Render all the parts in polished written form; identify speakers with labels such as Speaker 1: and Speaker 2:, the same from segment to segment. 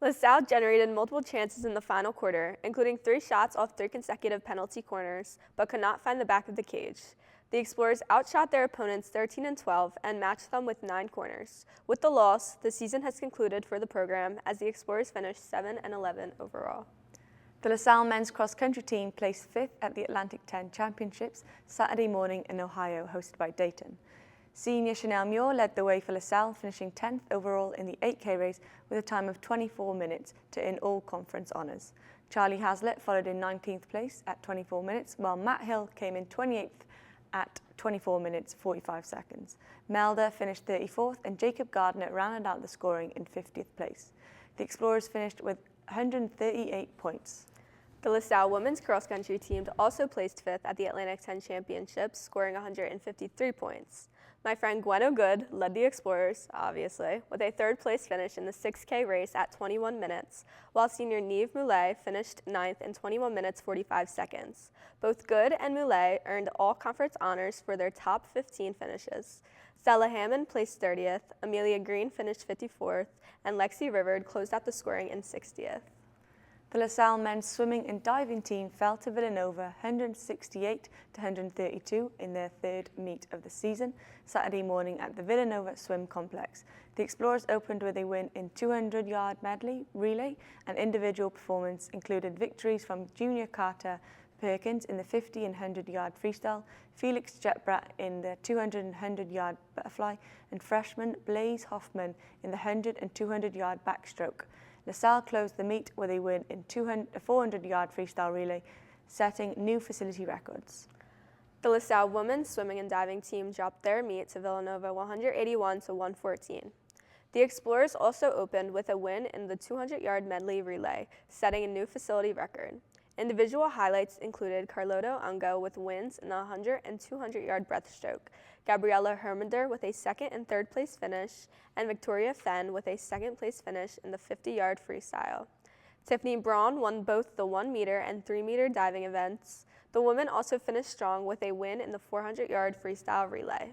Speaker 1: LaSalle generated multiple chances in the final quarter, including 3 shots off 3 consecutive penalty corners, but could not find the back of the cage. The Explorers outshot their opponents 13-12 and matched them with 9 corners. With the loss, the season has concluded for the program as the Explorers finished 7-11 overall.
Speaker 2: The LaSalle men's cross-country team placed 5th at the Atlantic 10 Championships Saturday morning in Ohio, hosted by Dayton. Senior Chanel Muir led the way for LaSalle, finishing 10th overall in the 8K race with a time of 24 minutes to earn all conference honours. Charlie Hazlitt followed in 19th place at 24 minutes, while Matt Hill came in 28th at 24 minutes 45 seconds. Melder finished 34th and Jacob Gardner rounded out the scoring in 50th place. The Explorers finished with 138 points.
Speaker 1: The LaSalle women's cross-country team also placed 5th at the Atlantic 10 Championships, scoring 153 points. My friend Gwen led the Explorers, obviously, with a 3rd place finish in the 6K race at 21 minutes, while senior Neve Moulet finished 9th in 21 minutes 45 seconds. Both Good and Moulet earned all conference honors for their top 15 finishes. Stella Hammond placed 30th, Amelia Green finished 54th, and Lexi Rivard closed out the scoring in 60th.
Speaker 2: The LaSalle men's swimming and diving team fell to Villanova 168-132 in their 3rd meet of the season, Saturday morning at the Villanova Swim Complex. The Explorers opened with a win in 200-yard medley, relay, and individual performance included victories from junior Carter Perkins in the 50 and 100-yard freestyle, Felix Jetbrat in the 200 and 100-yard butterfly, and freshman Blaze Hoffman in the 100 and 200-yard backstroke. LaSalle closed the meet with a win in 400-yard freestyle relay, setting new facility records.
Speaker 1: The LaSalle women's swimming and diving team dropped their meet to Villanova 181-114. The Explorers also opened with a win in the 200-yard medley relay, setting a new facility record. Individual highlights included Carlotto Ungo with wins in the 100 and 200-yard breaststroke, Gabriella Hermander with a 2nd and 3rd place finish, and Victoria Fenn with a 2nd place finish in the 50-yard freestyle. Tiffany Braun won both the 1-meter and 3-meter diving events. The women also finished strong with a win in the 400-yard freestyle relay.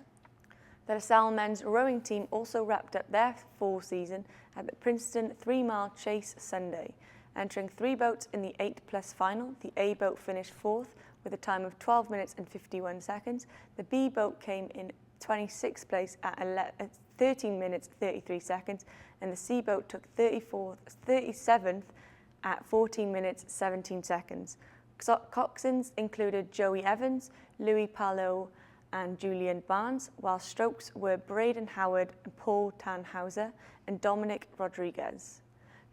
Speaker 2: The LaSalle men's rowing team also wrapped up their fall season at the Princeton 3-mile chase Sunday. Entering 3 boats in the 8+ final, the A boat finished 4th with a time of 12 minutes and 51 seconds. The B boat came in 26th place at 13 minutes 33 seconds, and the C boat took 37th at 14 minutes 17 seconds. Coxswains included Joey Evans, Louis Parlot, and Julian Barnes, while strokes were Braden Howard, Paul Tannhauser, and Dominic Rodriguez.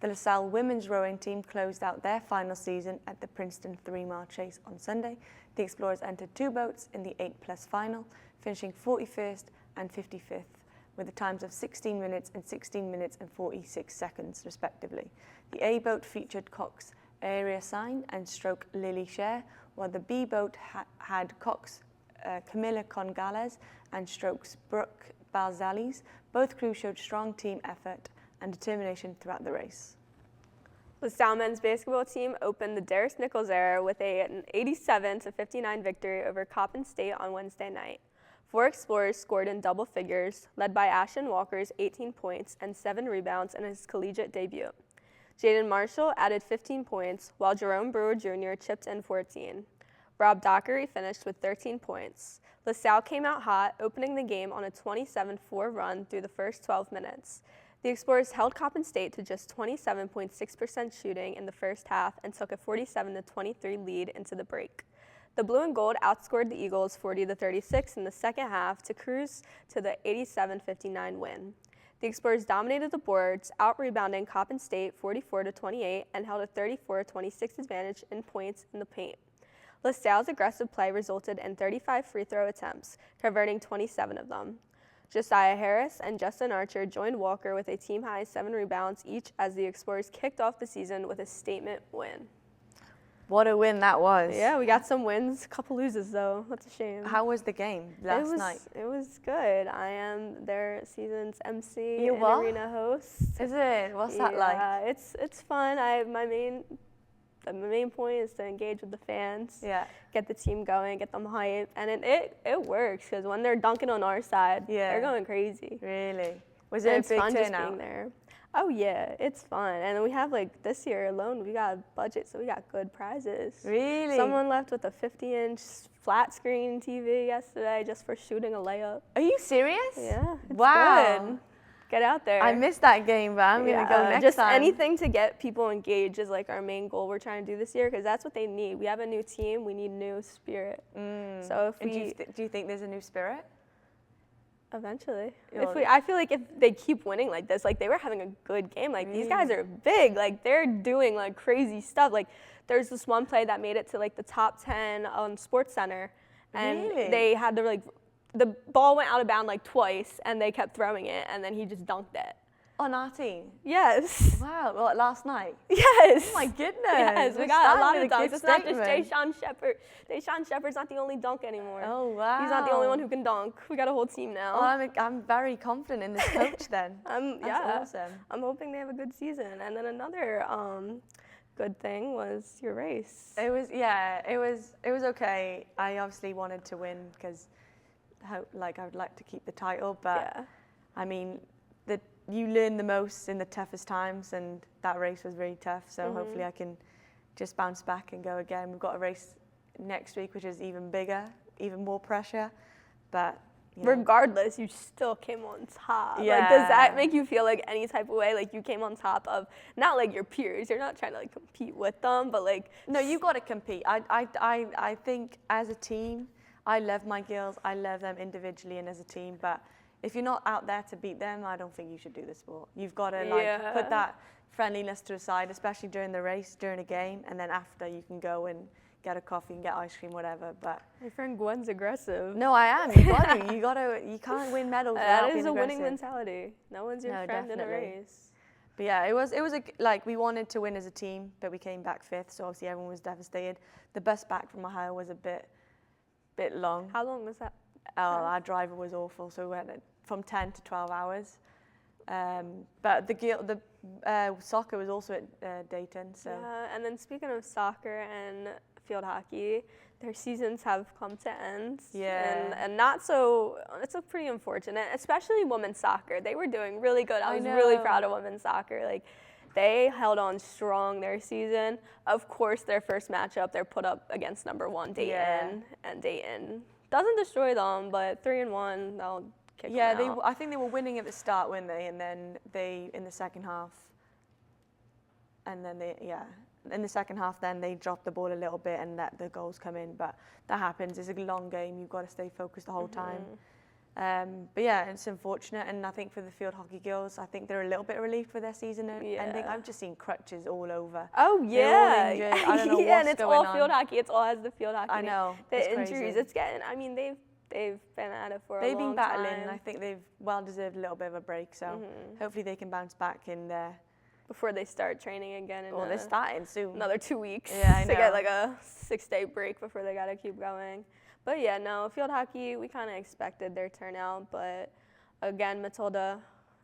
Speaker 2: The LaSalle women's rowing team closed out their final season at the Princeton 3-mile chase on Sunday. The Explorers entered 2 boats in the 8+ final, finishing 41st and 55th, with the times of 16 minutes and 16 minutes and 46 seconds, respectively. The A boat featured Cox Area Sign and stroke Lily Share, while the B boat had Cox Camilla Congales and strokes Brooke Balzalis. Both crews showed strong team effort and determination throughout the race.
Speaker 1: LaSalle men's basketball team opened the Darius Nichols era with an 87-59 victory over Coppin State on Wednesday night. 4 Explorers scored in double figures, led by Ashton Walker's 18 points and 7 rebounds in his collegiate debut. Jaden Marshall added 15 points, while Jerome Brewer Jr. chipped in 14. Rob Dockery finished with 13 points. LaSalle came out hot, opening the game on a 27-4 run through the first 12 minutes. The Explorers held Coppin State to just 27.6% shooting in the first half and took a 47-23 lead into the break. The Blue and Gold outscored the Eagles 40-36 in the second half to cruise to the 87-59 win. The Explorers dominated the boards, out-rebounding Coppin State 44-28 and held a 34-26 advantage in points in the paint. LaSalle's aggressive play resulted in 35 free throw attempts, converting 27 of them. Josiah Harris and Justin Archer joined Walker with a team-high 7 rebounds each as the Explorers kicked off the season with a statement win.
Speaker 2: What a win that was.
Speaker 1: Yeah, we got some wins, a couple loses though. That's a shame.
Speaker 2: How was the game last night?
Speaker 1: It was good. I am their season's MC
Speaker 2: You
Speaker 1: and
Speaker 2: what?
Speaker 1: arena host.
Speaker 2: Is it? What's that like?
Speaker 1: Yeah, it's fun. My main point is to engage with the fans.
Speaker 2: Yeah.
Speaker 1: Get the team going, get them hyped, and it works because when they're dunking on our side, they're going crazy.
Speaker 2: Really? Was
Speaker 1: And
Speaker 2: it a
Speaker 1: it's
Speaker 2: big
Speaker 1: fun just
Speaker 2: turnout?
Speaker 1: being there. Oh yeah, it's fun. And we have like this year alone, we got a budget, so we got good prizes.
Speaker 2: Really?
Speaker 1: Someone left with a 50-inch flat screen TV yesterday just for shooting a layup.
Speaker 2: Are you serious?
Speaker 1: Yeah, it's
Speaker 2: Wow.
Speaker 1: good. Get out there.
Speaker 2: I missed that game, but I'm going to go next
Speaker 1: just
Speaker 2: time.
Speaker 1: anything to get people engaged is like our main goal we're trying to do this year, because that's what they need. We have a new team, we need new spirit. So if
Speaker 2: do you think there's a new spirit?
Speaker 1: Eventually.
Speaker 2: Well,
Speaker 1: I feel like if they keep winning like this, like they were having a good game. Like these guys are big. Like they're doing like crazy stuff. Like there's this one play that made it to like the top 10 on SportsCenter, and they had to like the ball went out of bounds like twice, and they kept throwing it, and then he just dunked it.
Speaker 2: On our team?
Speaker 1: Yes.
Speaker 2: Wow, well, last night?
Speaker 1: Yes.
Speaker 2: Oh my goodness.
Speaker 1: Yes, we got a lot of dunks. It's not just
Speaker 2: statement.
Speaker 1: Dejah Shepherd. Dejah Shepherd's not the only dunk anymore.
Speaker 2: Oh, wow.
Speaker 1: He's not the only one who can dunk. We got a whole team now.
Speaker 2: Well, I'm very confident in this coach then. That's awesome.
Speaker 1: I'm hoping they have a good season. And then another good thing was your race.
Speaker 2: It was okay. I obviously wanted to win because I would like to keep the title, but I mean, you learn the most in the toughest times, and that race was really tough, so hopefully I can just bounce back and go again. We've got a race next week which is even bigger, even more pressure, but
Speaker 1: regardless, you still came on top.
Speaker 2: Yeah.
Speaker 1: Like, does that make you feel like any type of way? Like you came on top of not like your peers. You're not trying to like compete with them, but like
Speaker 2: no, you got to compete. I think as a team, I love my girls. I love them individually and as a team, but if you're not out there to beat them, I don't think you should do the sport. You've got to put that friendliness to the side, especially during the race, during a game, and then after you can go and get a coffee and get ice cream, whatever. But
Speaker 1: my friend Gwen's aggressive.
Speaker 2: No, I am. You got to. You can't win medals without being aggressive.
Speaker 1: That is a winning mentality. No one's your friend in a race.
Speaker 2: But yeah, it was we wanted to win as a team, but we came back 5th, so obviously everyone was devastated. The bus back from Ohio was a bit long.
Speaker 1: How long was that?
Speaker 2: Oh, our driver was awful, so we went from 10 to 12 hours. But the soccer was also at Dayton. So.
Speaker 1: Yeah, and then speaking of soccer and field hockey, their seasons have come to end.
Speaker 2: Yeah.
Speaker 1: And not so, it's pretty unfortunate, especially women's soccer. They were doing really good. I was really proud of women's soccer. Like, they held on strong their season. Of course, their first matchup, they're put up against number 1 Dayton, and Dayton doesn't destroy them, but 3-1, they'll kick them out.
Speaker 2: I think they were winning at the start, weren't they? And then they in the second half, in the second half, then they dropped the ball a little bit and let the goals come in. But that happens. It's a long game. You've got to stay focused the whole time. But yeah, it's unfortunate, and I think for the field hockey girls, I think they're a little bit relieved with their season ending. I've just seen crutches all over.
Speaker 1: Oh yeah,
Speaker 2: I don't know what's
Speaker 1: and it's
Speaker 2: going
Speaker 1: all
Speaker 2: on.
Speaker 1: field hocky. It's all has the field hockey.
Speaker 2: I know.
Speaker 1: The
Speaker 2: it's
Speaker 1: injuries.
Speaker 2: crazy.
Speaker 1: It's getting. I mean, they've been at it for a long time.
Speaker 2: They've been battling, and I think they've well deserved a little bit of a break. So hopefully they can bounce back in there
Speaker 1: before they start training again.
Speaker 2: Well, they're starting soon.
Speaker 1: Another 2 weeks.
Speaker 2: Yeah, I know.
Speaker 1: They get like a 6-day break before they gotta keep going. But yeah, no, field hockey, we kind of expected their turnout, but again, Matilda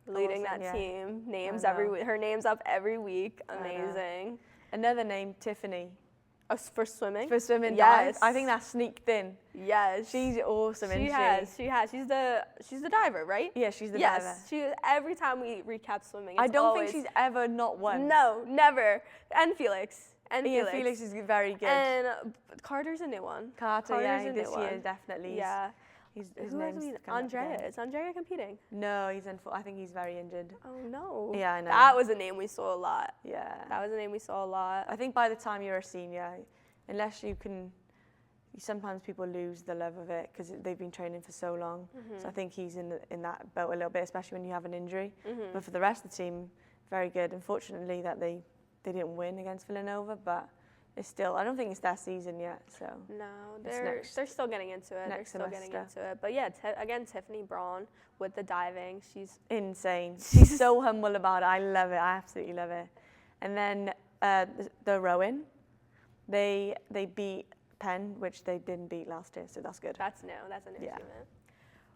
Speaker 1: leading that team. Her name's up every week. Amazing.
Speaker 2: Another name, Tiffany.
Speaker 1: Oh, for swimming?
Speaker 2: For swimming,
Speaker 1: yes.
Speaker 2: I think that sneaked in.
Speaker 1: Yes.
Speaker 2: She's awesome, isn't she?
Speaker 1: She has. She's the diver, right?
Speaker 2: Yeah, she's the diver.
Speaker 1: Yes. Every time we recap swimming,
Speaker 2: I don't think she's ever not won.
Speaker 1: No, never. And Felix.
Speaker 2: Felix is very good.
Speaker 1: And Carter's a new one.
Speaker 2: Carter, this year definitely.
Speaker 1: Yeah.
Speaker 2: His name's
Speaker 1: Andrea. Is Andrea competing?
Speaker 2: No, I think he's very injured.
Speaker 1: Oh no.
Speaker 2: Yeah, I know.
Speaker 1: That was a name we saw a lot.
Speaker 2: Yeah.
Speaker 1: That was a name we saw a lot.
Speaker 2: I think by the time you're a senior, unless you can, sometimes people lose the love of it because they've been training for so long. So I think he's in that boat a little bit, especially when you have an injury. But for the rest of the team, very good. Unfortunately, that they didn't win against Villanova, but it's still, I don't think it's their season yet. So
Speaker 1: no, they're still getting into it. They're still getting into it. But yeah, again, Tiffany Braun with the diving, she's
Speaker 2: insane. She's so humble about it. I love it. I absolutely love it. And then the rowing, they beat Penn, which they didn't beat last year, so that's good.
Speaker 1: That's new. That's a new achievement.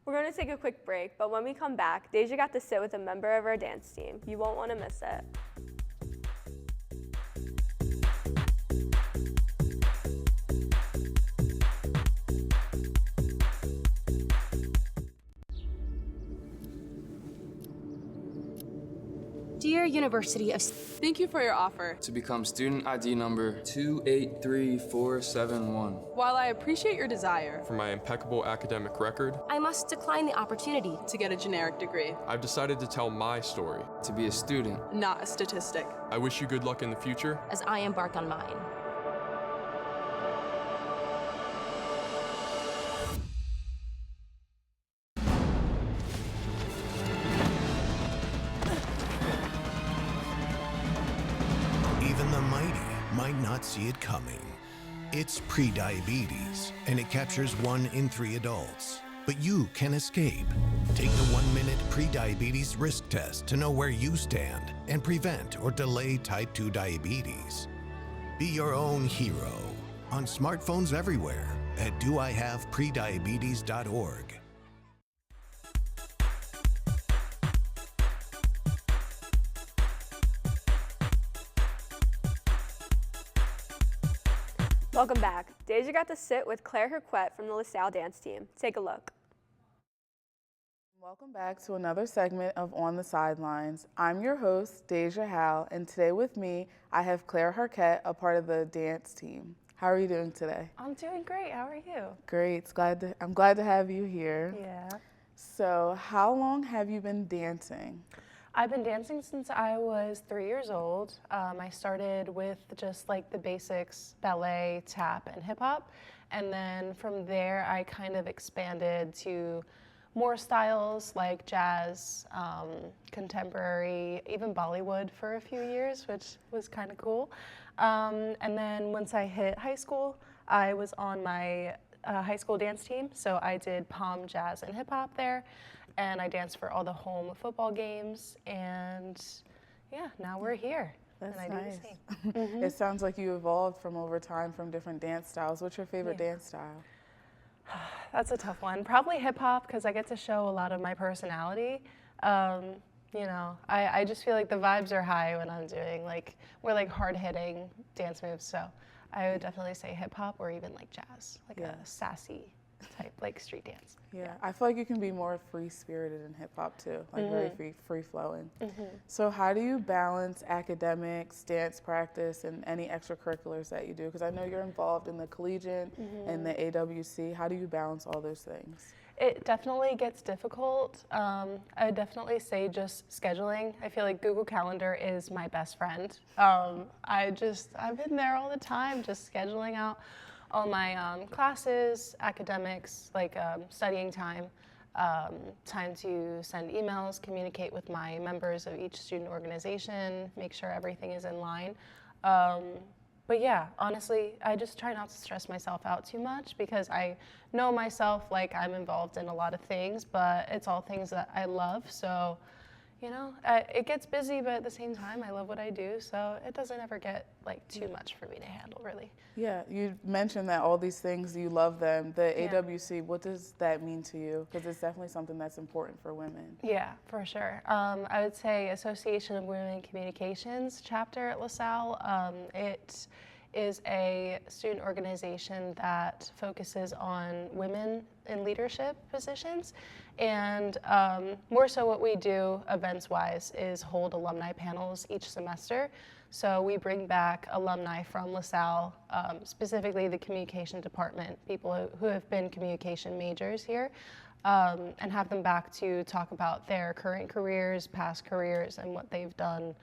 Speaker 1: We're going to take a quick break, but when we come back, Dejah got to sit with a member of our dance team. You won't want to miss it.
Speaker 3: Dear University of...
Speaker 4: Thank you for your offer.
Speaker 5: To become student ID number 283471.
Speaker 4: While I appreciate your desire
Speaker 6: For my impeccable academic record,
Speaker 3: I must decline the opportunity.
Speaker 4: to get a generic degree,
Speaker 6: I've decided to tell my story.
Speaker 5: To be a student.
Speaker 4: not a statistic.
Speaker 6: I wish you good luck in the future.
Speaker 3: As I embark on mine.
Speaker 7: Even the mighty might not see it coming. It's prediabetes, and it captures 1 in 3 adults. But you can escape. Take the 1-minute prediabetes risk test to know where you stand and prevent or delay type 2 diabetes. Be your own hero on smartphones everywhere at doihaveprediabetes.org.
Speaker 1: Welcome back. Dejah got to sit with Claire Herquette from the LaSalle dance team. Take a look.
Speaker 8: Welcome back to another segment of On the Sidelines. I'm your host, Dejah Howell, and today with me, I have Claire Herquette, a part of the dance team. How are you doing today?
Speaker 9: I'm doing great. How are you?
Speaker 8: Great. I'm glad to have you here.
Speaker 9: Yeah.
Speaker 8: So, how long have you been dancing?
Speaker 9: I've been dancing since I was 3 years old. I started with just like the basics, ballet, tap, and hip hop. And then from there, I kind of expanded to more styles like jazz, contemporary, even Bollywood for a few years, which was kind of cool. And then once I hit high school, I was on my high school dance team. So I did pom, jazz, and hip hop there. And I danced for all the home football games. And yeah, now we're here.
Speaker 8: That's
Speaker 9: and I
Speaker 8: nice.
Speaker 9: do the same.
Speaker 8: It sounds like you evolved from over time from different dance styles. What's your favorite dance style?
Speaker 9: That's a tough one. Probably hip hop, because I get to show a lot of my personality. You know, I just feel like the vibes are high when I'm doing we're like hard hitting dance moves. So I would definitely say hip hop or even like jazz, like a sassy type, like street dance.
Speaker 8: Yeah, I feel like you can be more free-spirited in hip-hop too, like very free-flowing. So how do you balance academics, dance practice, and any extracurriculars that you do? Because I know you're involved in the collegiate and the AWC. How do you balance all those things?
Speaker 9: It definitely gets difficult. I definitely say just scheduling. I feel like Google Calendar is my best friend. I've been there all the time, just scheduling out all my classes, academics, like studying time, time to send emails, communicate with my members of each student organization, make sure everything is in line. But yeah, honestly, I just try not to stress myself out too much because I know myself, like I'm involved in a lot of things, but it's all things that I love. So, you know, it gets busy, but at the same time, I love what I do. So it doesn't ever get like too much for me to handle, really.
Speaker 8: Yeah, you mentioned that all these things, you love them. The AWC, what does that mean to you? Because it's definitely something that's important for women.
Speaker 9: Yeah, for sure. I would say Association of Women in Communications chapter at LaSalle. It is a student organization that focuses on women in leadership positions. And more so what we do events-wise is hold alumni panels each semester. So we bring back alumni from LaSalle, specifically the communication department, people who have been communication majors here, and have them back to talk about their current careers, past careers, and what they've done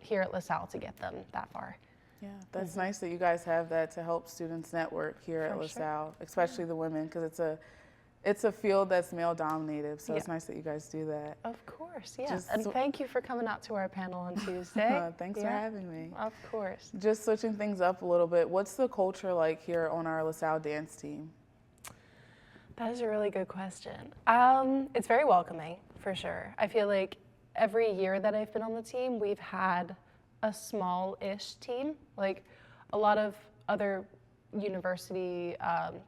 Speaker 9: here at LaSalle to get them that far.
Speaker 8: Yeah, that's nice that you guys have that to help students network here at LaSalle, especially the women, because it's a field that's male dominated, so it's nice that you guys do that.
Speaker 9: Of course, yeah. And thank you for coming out to our panel on Tuesday.
Speaker 8: Thanks for having me.
Speaker 9: Of course.
Speaker 8: Just switching things up a little bit, what's the culture like here on our LaSalle dance team?
Speaker 9: That is a really good question. It's very welcoming, for sure. I feel like every year that I've been on the team, we've had a small-ish team. Like a lot of other university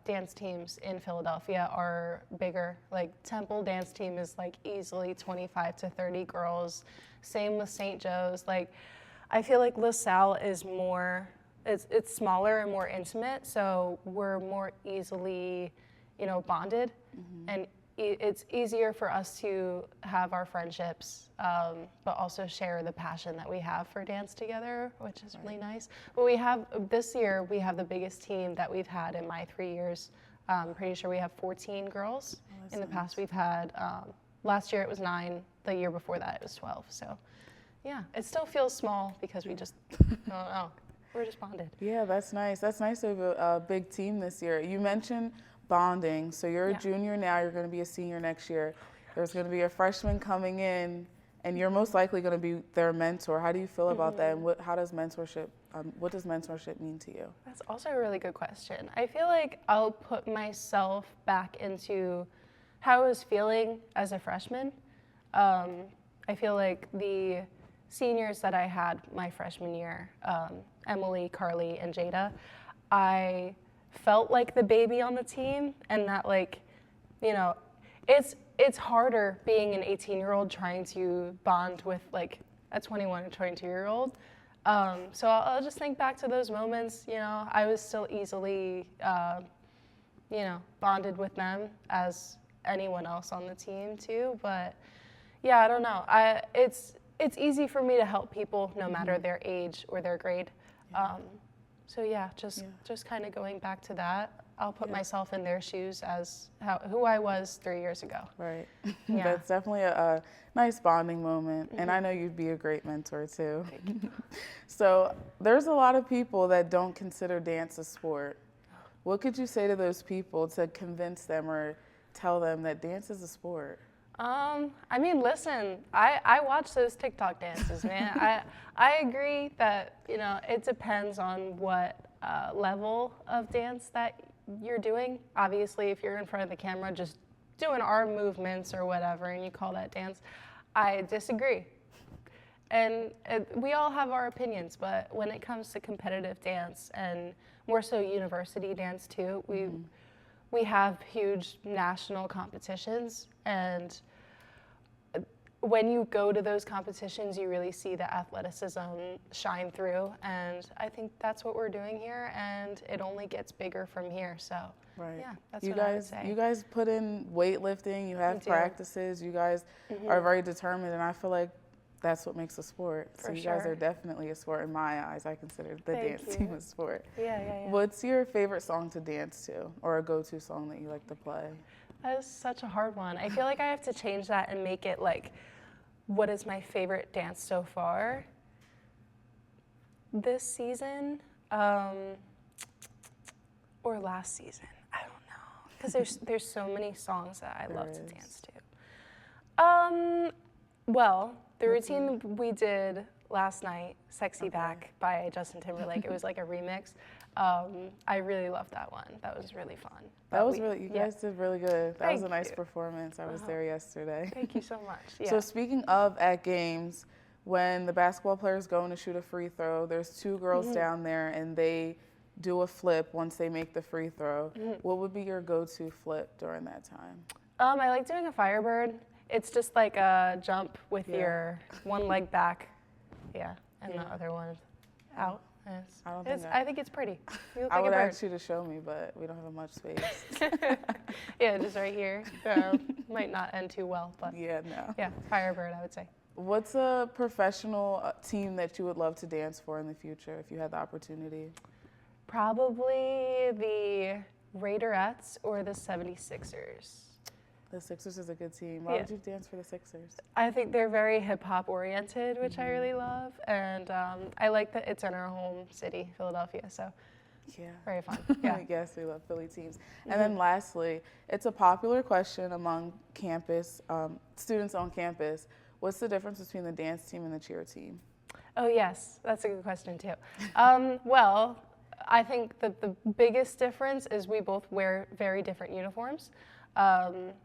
Speaker 9: dance teams in Philadelphia are bigger. Like Temple dance team is like easily 25 to 30 girls. Same with St. Joe's. Like I feel like LaSalle is more, it's smaller and more intimate, so we're more easily, you know, bonded. And it's easier for us to have our friendships, but also share the passion that we have for dance together, which is really nice. But this year, we have the biggest team that we've had in my 3 years. I'm pretty sure we have 14 girls. In the past, we've had, last year it was 9, the year before that it was 12. So yeah, it still feels small because we just, I don't know, we're just bonded.
Speaker 8: Yeah, that's nice. That's nice to have a big team this year. You mentioned bonding. So you're a junior now, you're going to be a senior next year. There's going to be a freshman coming in, and you're most likely going to be their mentor. How do you feel about that? And what does mentorship mean to you?
Speaker 9: That's also a really good question. I feel like I'll put myself back into how I was feeling as a freshman. I feel like the seniors that I had my freshman year, Emily, Carly, and Dejah, I felt like the baby on the team, and that, like, you know, it's harder being an 18-year-old trying to bond with like a 21 or 22-year-old. So I'll just think back to those moments. You know, I was still easily, you know, bonded with them as anyone else on the team too. But yeah, I don't know. It's easy for me to help people no matter their age or their grade. So yeah, just kind of going back to that, I'll put myself in their shoes as who I was 3 years ago.
Speaker 8: Right.
Speaker 9: Yeah.
Speaker 8: That's definitely a nice bonding moment. And I know you'd be a great mentor too. So there's a lot of people that don't consider dance a sport. What could you say to those people to convince them or tell them that dance is a sport?
Speaker 9: I mean, listen, I watch those TikTok dances, man. I agree that, you know, it depends on what level of dance that you're doing. Obviously, if you're in front of the camera just doing arm movements or whatever and you call that dance, I disagree. And we all have our opinions, but when it comes to competitive dance and more so university dance too, we have huge national competitions, and when you go to those competitions, you really see the athleticism shine through, and I think that's what we're doing here, and it only gets bigger from here. So yeah, that's what I would say.
Speaker 8: You guys put in weightlifting, you have practices, you guys are very determined, and I feel like that's what makes a sport. So you guys are definitely a sport in my eyes. I consider the dance team a sport.
Speaker 9: Yeah.
Speaker 8: What's your favorite song to dance to, or a go-to song that you like to play?
Speaker 9: That is such a hard one. I feel like I have to change that and make it like, what is my favorite dance so far? This season, or last season, I don't know. Because there's so many songs that I love to dance to. Well, the routine we did last night, Sexy Back by Justin Timberlake, it was like a remix. I really loved that one. That was really fun.
Speaker 8: You guys did really good. That was a nice performance. I was there yesterday.
Speaker 9: Thank you so much. Yeah.
Speaker 8: So speaking of at games, when the basketball players go in to shoot a free throw, there's two girls down there and they do a flip once they make the free throw. What would be your go-to flip during that time?
Speaker 9: I like doing a Firebird. It's just like a jump with your one leg back, and the other one out. I think it's pretty. You look
Speaker 8: I
Speaker 9: like
Speaker 8: would
Speaker 9: a bird.
Speaker 8: ask you to show me, but we don't have much space.
Speaker 9: Yeah, just right here. Might not end too well, but
Speaker 8: yeah,
Speaker 9: Firebird, I would say.
Speaker 8: What's a professional team that you would love to dance for in the future if you had the opportunity?
Speaker 9: Probably the Raiderettes or the 76ers.
Speaker 8: The Sixers is a good team. Why would you dance for the Sixers?
Speaker 9: I think they're very hip-hop oriented, which I really love. And I like that it's in our home city, Philadelphia, so very fun. Yeah.
Speaker 8: Yes, we love Philly teams. And then lastly, it's a popular question among campus, students on campus. What's the difference between the dance team and the cheer team?
Speaker 9: Oh, yes. That's a good question, too. Well, I think that the biggest difference is we both wear very different uniforms.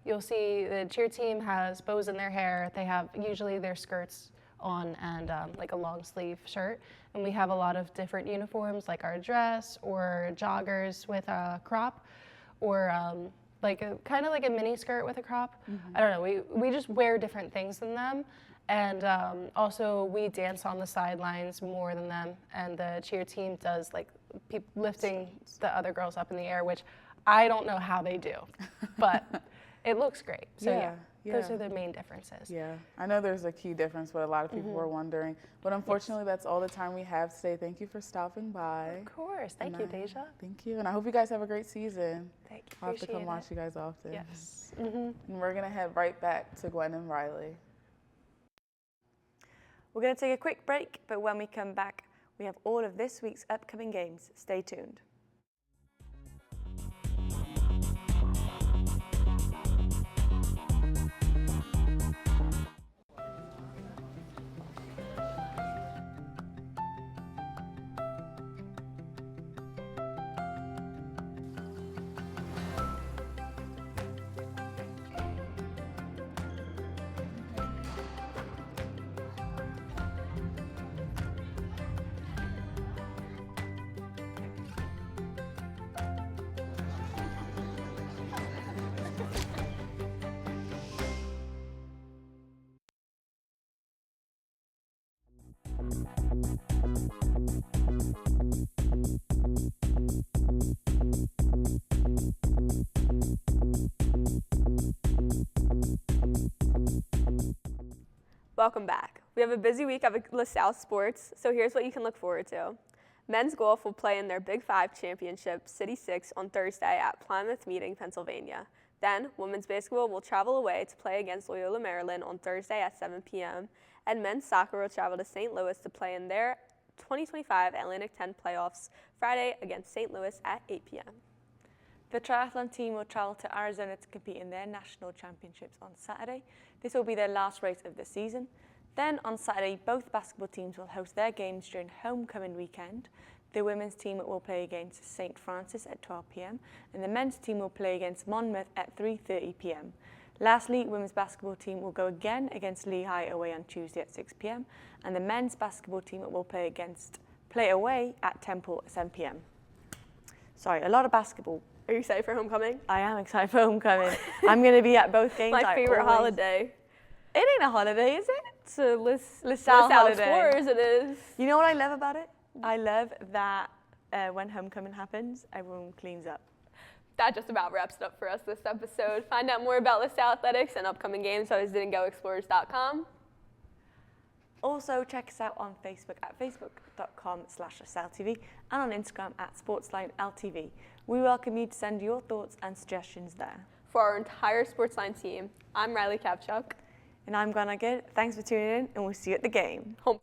Speaker 9: You'll see the cheer team has bows in their hair. They have usually their skirts on and like a long sleeve shirt. And we have a lot of different uniforms like our dress or joggers with a crop or like kind of like a mini skirt with a crop. I don't know, we just wear different things than them. And also we dance on the sidelines more than them. And the cheer team does like lifting the other girls up in the air, which I don't know how they do, but it looks great. So
Speaker 8: Yeah,
Speaker 9: those
Speaker 8: yeah.
Speaker 9: are the main differences.
Speaker 8: Yeah, I know there's a key difference, but a lot of people were wondering. But unfortunately, that's all the time we have today. Thank you for stopping by.
Speaker 9: Of course. Thank you, Dejah.
Speaker 8: Thank you, and I hope you guys have a great season.
Speaker 9: Thank you.
Speaker 8: I'll have to come
Speaker 9: Appreciate
Speaker 8: watch
Speaker 9: it.
Speaker 8: you guys often.
Speaker 9: Yes.
Speaker 8: And we're gonna head right back to Gwen and Riley.
Speaker 2: We're going to take a quick break, but when we come back, we have all of this week's upcoming games. Stay tuned.
Speaker 1: Welcome back. We have a busy week of LaSalle sports, so here's what you can look forward to. Men's golf will play in their Big Five Championship City 6 on Thursday at Plymouth Meeting, Pennsylvania. Then, women's basketball will travel away to play against Loyola, Maryland on Thursday at 7 p.m., and men's soccer will travel to St. Louis to play in their 2025 Atlantic 10 playoffs Friday against St. Louis at 8 p.m.
Speaker 2: The triathlon team will travel to Arizona to compete in their national championships on Saturday. This will be their last race of the season. Then on Saturday, both basketball teams will host their games during homecoming weekend. The women's team will play against St. Francis at 12 p.m. and the men's team will play against Monmouth at 3:30 p.m. Lastly, women's basketball team will go again against Lehigh away on Tuesday at 6 p.m. and the men's basketball team will play away at Temple at 7 p.m. Sorry, a lot of basketball.
Speaker 1: Are you excited for homecoming?
Speaker 2: I am excited for homecoming. I'm going to be at both games.
Speaker 1: My favorite holiday.
Speaker 2: It ain't a holiday, is it?
Speaker 1: It's a
Speaker 2: LaSalle holiday.
Speaker 1: Explorers, it is.
Speaker 2: You know what I love about it? I love that when homecoming happens, everyone cleans up.
Speaker 1: That just about wraps it up for us this episode. Find out more about LaSalle athletics and upcoming games by visiting goexplorers.com.
Speaker 2: Also, check us out on Facebook at facebook.com/LaSalleTV and on Instagram at SportsLineLTV. We welcome you to send your thoughts and suggestions there.
Speaker 1: For our entire SportsLine team, I'm Riley Kapchuk.
Speaker 2: And I'm Gwen. Thanks for tuning in, and we'll see you at the game.
Speaker 1: Home.